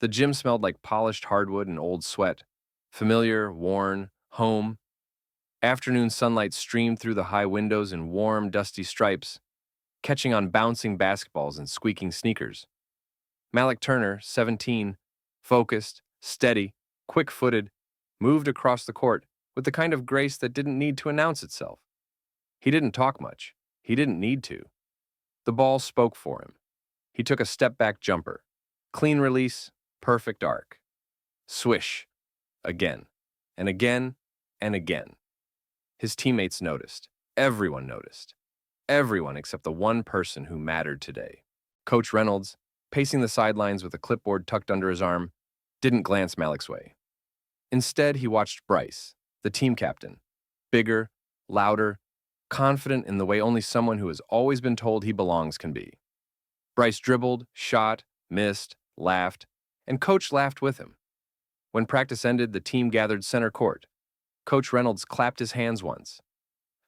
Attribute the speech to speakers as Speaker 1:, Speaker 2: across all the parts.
Speaker 1: The gym smelled like polished hardwood and old sweat. Familiar, worn, home. Afternoon sunlight streamed through the high windows in warm, dusty stripes, catching on bouncing basketballs and squeaking sneakers. Malik Turner, 17, focused, steady, quick-footed, moved across the court with the kind of grace that didn't need to announce itself. He didn't talk much. He didn't need to. The ball spoke for him. He took a step-back jumper. Clean release, perfect arc. Swish. Again. And again. And again. His teammates noticed. Everyone noticed. Everyone except the one person who mattered today. Coach Reynolds, pacing the sidelines with a clipboard tucked under his arm, didn't glance Malik's way. Instead, he watched Bryce, the team captain, bigger, louder, confident in the way only someone who has always been told he belongs can be. Bryce dribbled, shot, missed, laughed, and Coach laughed with him. When practice ended, the team gathered center court. Coach Reynolds clapped his hands once.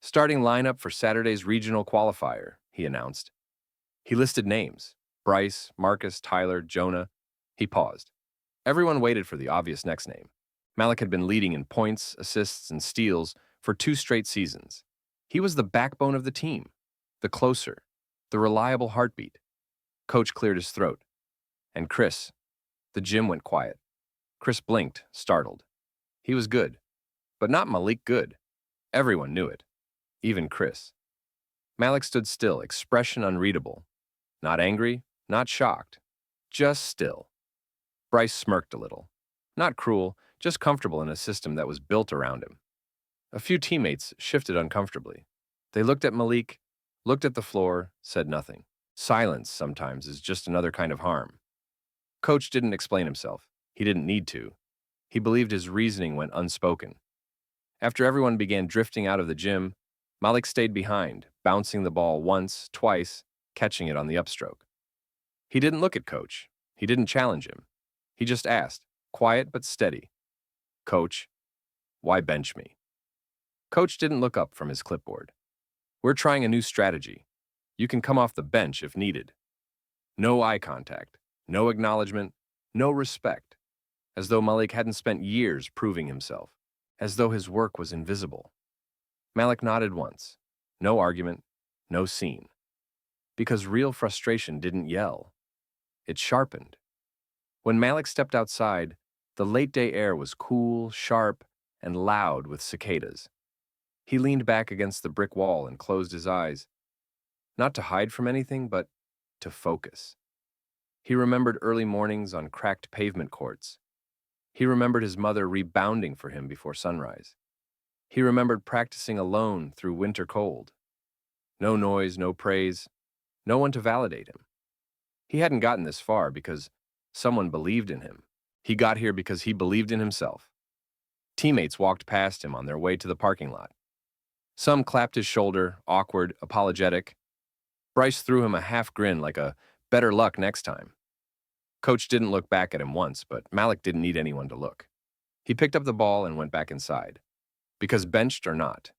Speaker 1: Starting lineup for Saturday's regional qualifier, he announced. He listed names: Bryce, Marcus, Tyler, Jonah. He paused. Everyone waited for the obvious next name. Malik had been leading in points, assists, and steals for 2 straight seasons. He was the backbone of the team, the closer, the reliable heartbeat. Coach cleared his throat. And Chris. The gym went quiet. Chris blinked, startled. He was good, but not Malik good. Everyone knew it, even Chris. Malik stood still, expression unreadable. Not angry, not shocked, just still. Bryce smirked a little. Not cruel, just comfortable in a system that was built around him. A few teammates shifted uncomfortably. They looked at Malik, looked at the floor, said nothing. Silence sometimes is just another kind of harm. Coach didn't explain himself. He didn't need to. He believed his reasoning went unspoken. After everyone began drifting out of the gym, Malik stayed behind, bouncing the ball once, twice, catching it on the upstroke. He didn't look at Coach. He didn't challenge him. He just asked, quiet but steady, "Coach, why bench me?" Coach didn't look up from his clipboard. "We're trying a new strategy. You can come off the bench if needed." No eye contact, no acknowledgement, no respect, as though Malik hadn't spent years proving himself, as though his work was invisible. Malik nodded once. No argument, no scene. Because real frustration didn't yell. It sharpened. When Malik stepped outside, the late-day air was cool, sharp, and loud with cicadas. He leaned back against the brick wall and closed his eyes, not to hide from anything, but to focus. He remembered early mornings on cracked pavement courts. He remembered his mother rebounding for him before sunrise. He remembered practicing alone through winter cold. No noise, no praise, no one to validate him. He hadn't gotten this far because someone believed in him. He got here because he believed in himself. Teammates walked past him on their way to the parking lot. Some clapped his shoulder, awkward, apologetic. Bryce threw him a half grin like a better luck next time. Coach didn't look back at him once, but Malik didn't need anyone to look. He picked up the ball and went back inside. Because benched or not,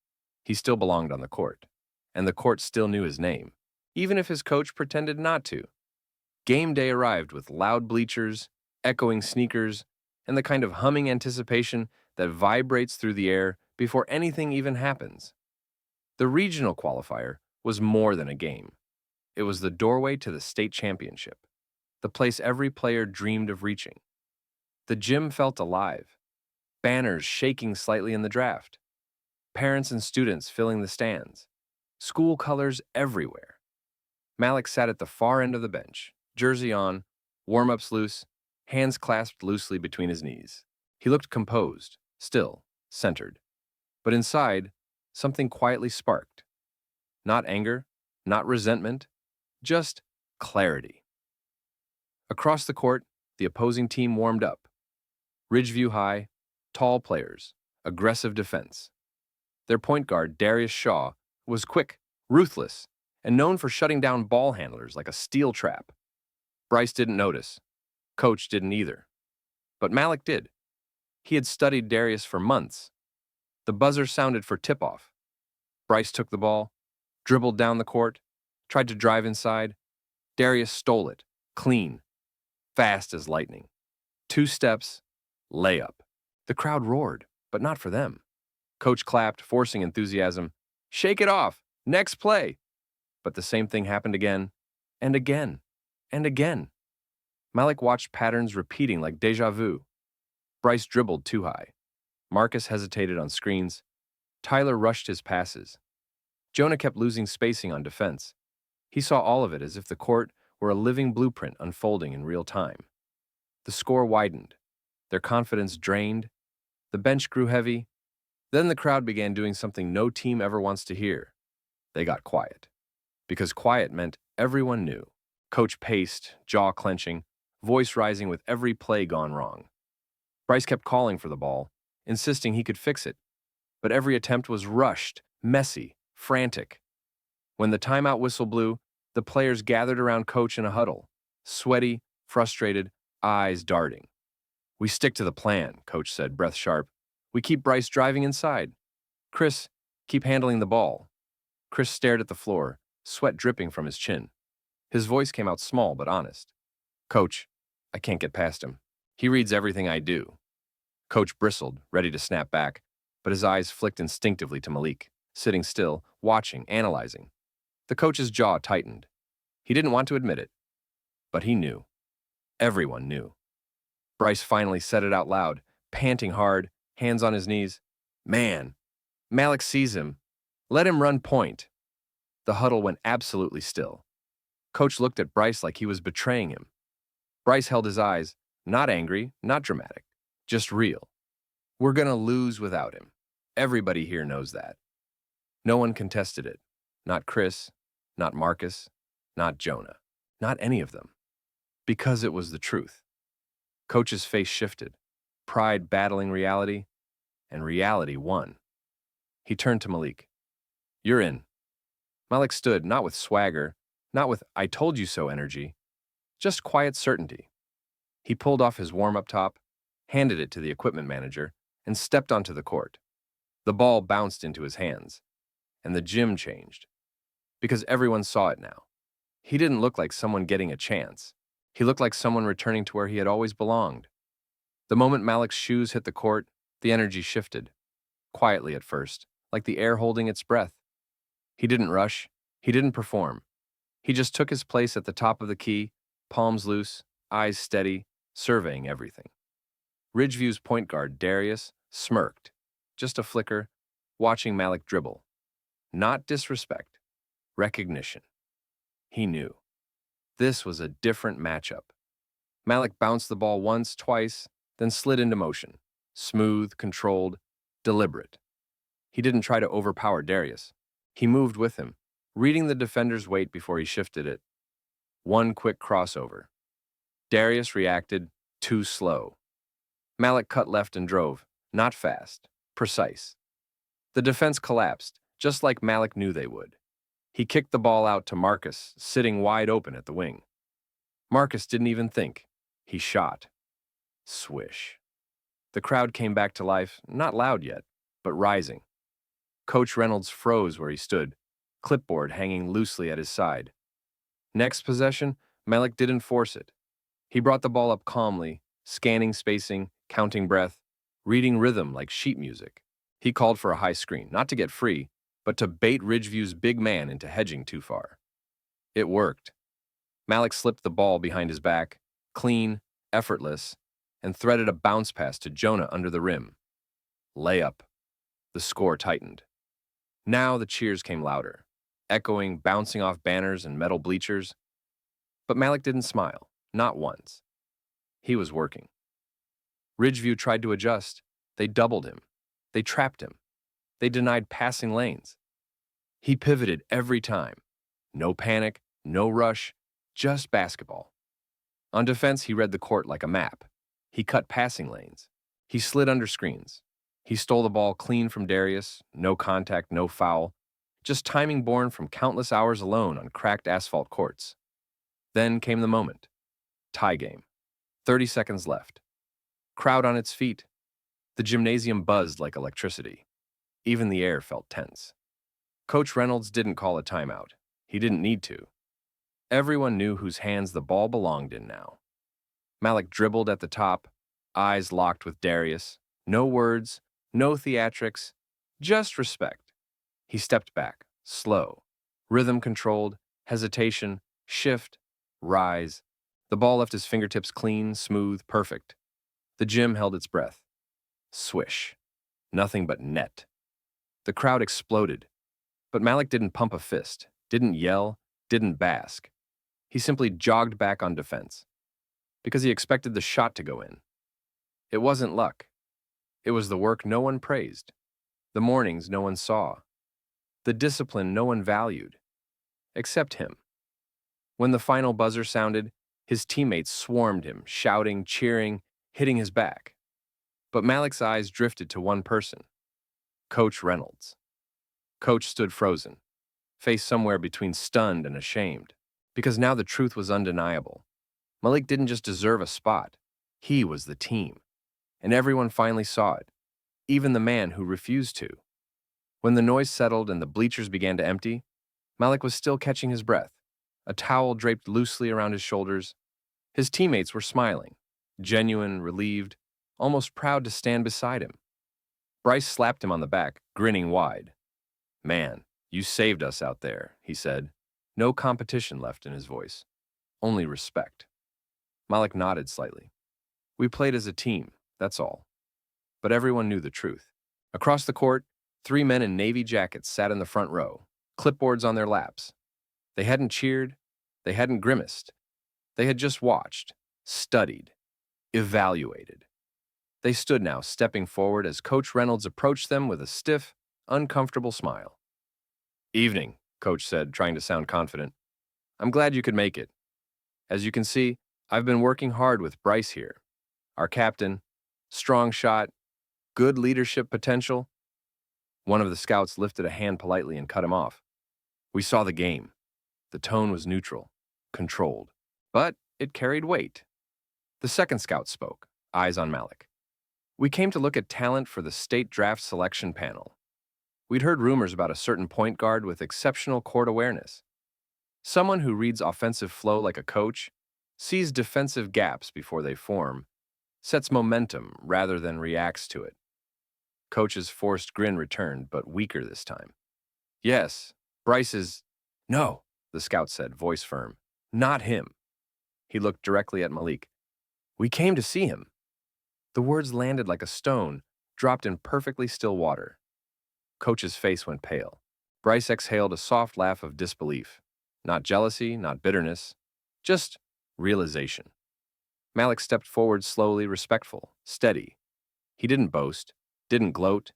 Speaker 1: he still belonged on the court, and the court still knew his name, even if his coach pretended not to. Game day arrived with loud bleachers, echoing sneakers, and the kind of humming anticipation that vibrates through the air before anything even happens. The regional qualifier was more than a game. It was the doorway to the state championship, the place every player dreamed of reaching. The gym felt alive, banners shaking slightly in the draft, parents and students filling the stands, school colors everywhere. Malik sat at the far end of the bench, jersey on, warm-ups loose, hands clasped loosely between his knees. He looked composed, still, centered. But inside, something quietly sparked. Not anger, not resentment, just clarity. Across the court, the opposing team warmed up. Ridgeview High, tall players, aggressive defense. Their point guard, Darius Shaw, was quick, ruthless, and known for shutting down ball handlers like a steel trap. Bryce didn't notice. Coach didn't either. But Malik did. He had studied Darius for months. The buzzer sounded for tip-off. Bryce took the ball, dribbled down the court, tried to drive inside. Darius stole it, clean, fast as lightning. 2 steps, layup. The crowd roared, but not for them. Coach clapped, forcing enthusiasm. Shake it off! Next play! But the same thing happened again, and again, and again. Malik watched patterns repeating like deja vu. Bryce dribbled too high. Marcus hesitated on screens. Tyler rushed his passes. Jonah kept losing spacing on defense. He saw all of it as if the court were a living blueprint unfolding in real time. The score widened. Their confidence drained. The bench grew heavy. Then the crowd began doing something no team ever wants to hear. They got quiet. Because quiet meant everyone knew. Coach paced, jaw clenching, voice rising with every play gone wrong. Bryce kept calling for the ball, insisting he could fix it. But every attempt was rushed, messy, frantic. When the timeout whistle blew, the players gathered around Coach in a huddle, sweaty, frustrated, eyes darting. We stick to the plan, Coach said, breath sharp. We keep Bryce driving inside. Chris, keep handling the ball. Chris stared at the floor, sweat dripping from his chin. His voice came out small but honest. Coach, I can't get past him. He reads everything I do. Coach bristled, ready to snap back, but his eyes flicked instinctively to Malik, sitting still, watching, analyzing. The coach's jaw tightened. He didn't want to admit it, but he knew. Everyone knew. Bryce finally said it out loud, panting hard, hands on his knees. Man, Malik sees him. Let him run point. The huddle went absolutely still. Coach looked at Bryce like he was betraying him. Bryce held his eyes, not angry, not dramatic, just real. We're gonna lose without him. Everybody here knows that. No one contested it. Not Chris, not Marcus, not Jonah, not any of them. Because it was the truth. Coach's face shifted, pride battling reality, and reality won. He turned to Malik. You're in. Malik stood, not with swagger, not with I told you so energy, just quiet certainty. He pulled off his warm-up top, handed it to the equipment manager, and stepped onto the court. The ball bounced into his hands, and the gym changed. Because everyone saw it now. He didn't look like someone getting a chance. He looked like someone returning to where he had always belonged. The moment Malik's shoes hit the court, the energy shifted. Quietly at first, like the air holding its breath. He didn't rush. He didn't perform. He just took his place at the top of the key, palms loose, eyes steady, surveying everything. Ridgeview's point guard, Darius, smirked. Just a flicker, watching Malik dribble. Not disrespect. Recognition. He knew. This was a different matchup. Malik bounced the ball once, twice, then slid into motion. Smooth, controlled, deliberate. He didn't try to overpower Darius. He moved with him, reading the defender's weight before he shifted it. One quick crossover. Darius reacted, too slow. Malik cut left and drove, not fast, precise. The defense collapsed, just like Malik knew they would. He kicked the ball out to Marcus, sitting wide open at the wing. Marcus didn't even think. He shot. Swish. The crowd came back to life, not loud yet, but rising. Coach Reynolds froze where he stood, clipboard hanging loosely at his side. Next possession, Malik didn't force it. He brought the ball up calmly, scanning spacing, counting breath, reading rhythm like sheet music. He called for a high screen, not to get free, but to bait Ridgeview's big man into hedging too far. It worked. Malik slipped the ball behind his back, clean, effortless, and threaded a bounce pass to Jonah under the rim. Layup. The score tightened. Now the cheers came louder, echoing, bouncing off banners and metal bleachers. But Malik didn't smile, not once. He was working. Ridgeview tried to adjust. They doubled him. They trapped him. They denied passing lanes. He pivoted every time. No panic, no rush, just basketball. On defense, he read the court like a map. He cut passing lanes. He slid under screens. He stole the ball clean from Darius, no contact, no foul, just timing born from countless hours alone on cracked asphalt courts. Then came the moment. Tie game. 30 seconds left. Crowd on its feet. The gymnasium buzzed like electricity. Even the air felt tense. Coach Reynolds didn't call a timeout. He didn't need to. Everyone knew whose hands the ball belonged in now. Malik dribbled at the top, eyes locked with Darius. No words, no theatrics, just respect. He stepped back, slow, rhythm controlled, hesitation, shift, rise. The ball left his fingertips clean, smooth, perfect. The gym held its breath. Swish. Nothing but net. The crowd exploded, but Malik didn't pump a fist, didn't yell, didn't bask. He simply jogged back on defense, because he expected the shot to go in. It wasn't luck. It was the work no one praised, the mornings no one saw, the discipline no one valued, except him. When the final buzzer sounded, his teammates swarmed him, shouting, cheering, hitting his back. But Malik's eyes drifted to one person, Coach Reynolds. Coach stood frozen, face somewhere between stunned and ashamed, because now the truth was undeniable. Malik didn't just deserve a spot, he was the team. And everyone finally saw it, even the man who refused to. When the noise settled and the bleachers began to empty, Malik was still catching his breath, a towel draped loosely around his shoulders. His teammates were smiling, genuine, relieved, almost proud to stand beside him. Bryce slapped him on the back, grinning wide. "Man, you saved us out there," he said. No competition left in his voice, only respect. Malik nodded slightly. "We played as a team, that's all." But everyone knew the truth. Across the court, 3 men in navy jackets sat in the front row, clipboards on their laps. They hadn't cheered, they hadn't grimaced. They had just watched, studied, evaluated. They stood now, stepping forward as Coach Reynolds approached them with a stiff, uncomfortable smile. "Evening," Coach said, trying to sound confident. "I'm glad you could make it. As you can see, I've been working hard with Bryce here. Our captain, strong shot, good leadership potential." One of the scouts lifted a hand politely and cut him off. "We saw the game. The tone was neutral, controlled, but it carried weight." The second scout spoke, eyes on Malik. "We came to look at talent for the state draft selection panel. We'd heard rumors about a certain point guard with exceptional court awareness. Someone who reads offensive flow like a coach, sees defensive gaps before they form, sets momentum rather than reacts to it." Coach's forced grin returned, but weaker this time. "Yes, Bryce is—" "No," the scout said, voice firm. "Not him." He looked directly at Malik. "We came to see him." The words landed like a stone, dropped in perfectly still water. Coach's face went pale. Bryce exhaled a soft laugh of disbelief. Not jealousy, not bitterness, just realization. Malik stepped forward slowly, respectful, steady. He didn't boast, didn't gloat,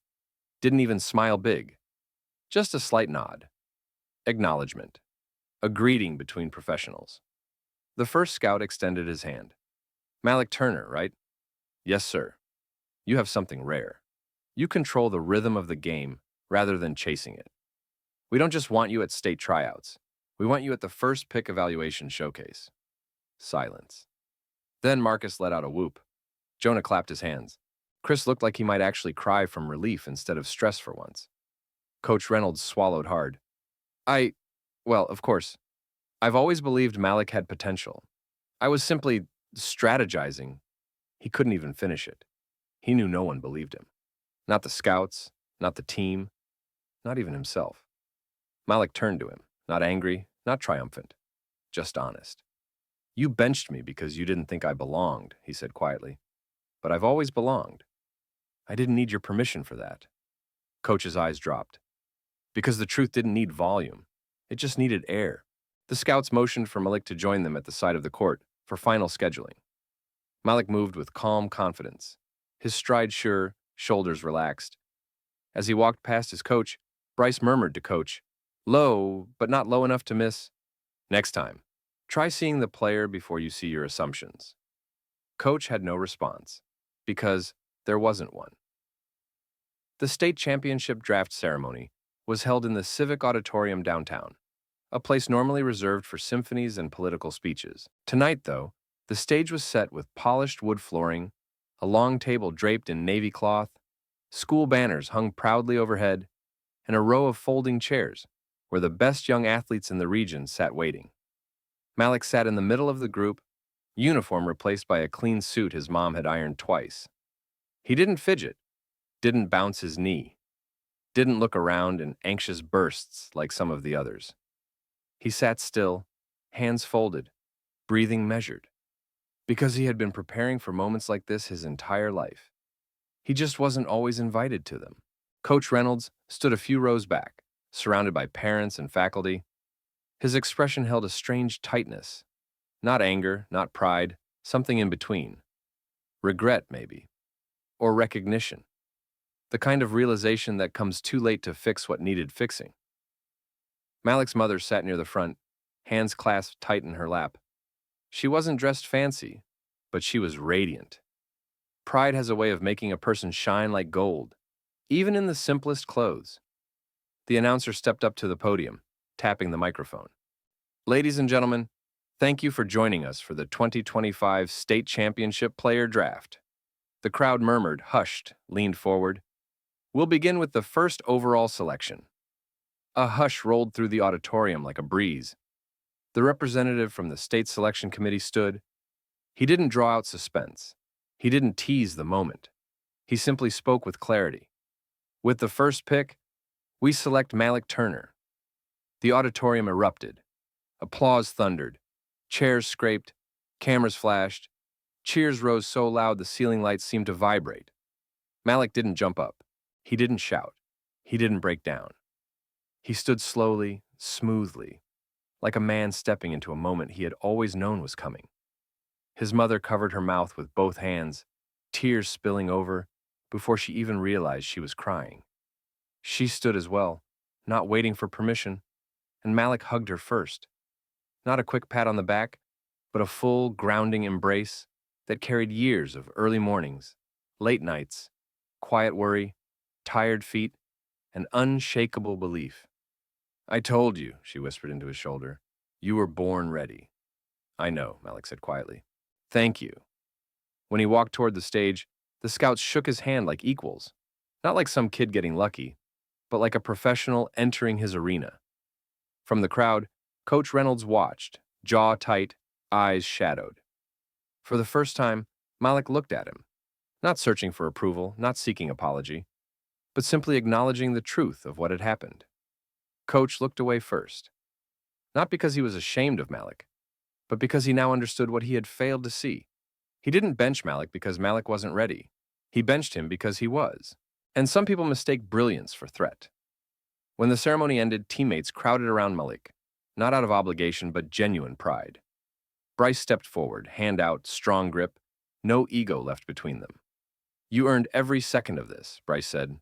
Speaker 1: didn't even smile big. Just a slight nod. Acknowledgement. A greeting between professionals. The first scout extended his hand. "Malik Turner, right?" "Yes, sir. You have something rare. You control the rhythm of the game rather than chasing it. We don't just want you at state tryouts. We want you at the first pick evaluation showcase." Silence. Then Marcus let out a whoop. Jonah clapped his hands. Chris looked like he might actually cry from relief instead of stress for once. Coach Reynolds swallowed hard. Well, of course, I've always believed Malik had potential. I was simply strategizing." He couldn't even finish it. He knew no one believed him. Not the scouts, not the team, not even himself. Malik turned to him, not angry, not triumphant, just honest. "You benched me because you didn't think I belonged," he said quietly. "But I've always belonged. I didn't need your permission for that." Coach's eyes dropped. Because the truth didn't need volume. It just needed air. The scouts motioned for Malik to join them at the side of the court for final scheduling. Malik moved with calm confidence, his stride sure, shoulders relaxed. As he walked past his coach, Bryce murmured to Coach, low, but not low enough to miss, "Next time, try seeing the player before you see your assumptions." Coach had no response, because there wasn't one. The state championship draft ceremony was held in the Civic Auditorium downtown, a place normally reserved for symphonies and political speeches. Tonight, though, the stage was set with polished wood flooring, a long table draped in navy cloth, school banners hung proudly overhead, and a row of folding chairs where the best young athletes in the region sat waiting. Malik sat in the middle of the group, uniform replaced by a clean suit his mom had ironed twice. He didn't fidget, didn't bounce his knee, didn't look around in anxious bursts like some of the others. He sat still, hands folded, breathing measured, because he had been preparing for moments like this his entire life. He just wasn't always invited to them. Coach Reynolds stood a few rows back, surrounded by parents and faculty. His expression held a strange tightness. Not anger, not pride, something in between. Regret, maybe. Or recognition. The kind of realization that comes too late to fix what needed fixing. Malik's mother sat near the front, hands clasped tight in her lap. She wasn't dressed fancy, but she was radiant. Pride has a way of making a person shine like gold, even in the simplest clothes. The announcer stepped up to the podium, tapping the microphone. Ladies and gentlemen, thank you for joining us for the 2025 State Championship Player Draft. The crowd murmured, hushed, leaned forward. We'll begin with the first overall selection. A hush rolled through the auditorium like a breeze. The representative from the state selection committee stood. He didn't draw out suspense. He didn't tease the moment. He simply spoke with clarity. With the first pick, we select Malik Turner. The auditorium erupted. Applause thundered. Chairs scraped. Cameras flashed. Cheers rose so loud the ceiling lights seemed to vibrate. Malik didn't jump up. He didn't shout. He didn't break down. He stood slowly, smoothly, like a man stepping into a moment he had always known was coming. His mother covered her mouth with both hands, tears spilling over before she even realized she was crying. She stood as well, not waiting for permission, and Malik hugged her first. Not a quick pat on the back, but a full, grounding embrace that carried years of early mornings, late nights, quiet worry, tired feet, and unshakable belief. I told you, she whispered into his shoulder. You were born ready. I know, Malik said quietly. Thank you. When he walked toward the stage, the scouts shook his hand like equals, not like some kid getting lucky, but like a professional entering his arena. From the crowd, Coach Reynolds watched, jaw tight, eyes shadowed. For the first time, Malik looked at him, not searching for approval, not seeking apology, but simply acknowledging the truth of what had happened. Coach looked away first, not because he was ashamed of Malik, but because he now understood what he had failed to see. He didn't bench Malik because Malik wasn't ready. He benched him because he was. And some people mistake brilliance for threat. When the ceremony ended, teammates crowded around Malik, not out of obligation but genuine pride. Bryce stepped forward, hand out, strong grip, no ego left between them. You earned every second of this, Bryce said.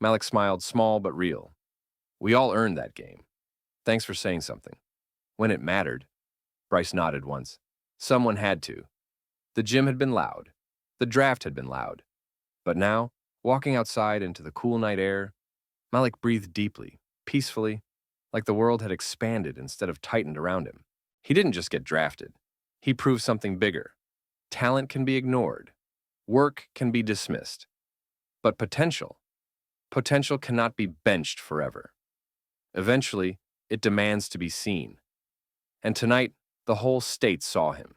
Speaker 1: Malik smiled, small but real. We all earned that game. Thanks for saying something. When it mattered, Bryce nodded once. Someone had to. The gym had been loud. The draft had been loud. But now, walking outside into the cool night air, Malik breathed deeply, peacefully, like the world had expanded instead of tightened around him. He didn't just get drafted. He proved something bigger. Talent can be ignored. Work can be dismissed. But potential cannot be benched forever. Eventually, it demands to be seen. And tonight, the whole state saw him.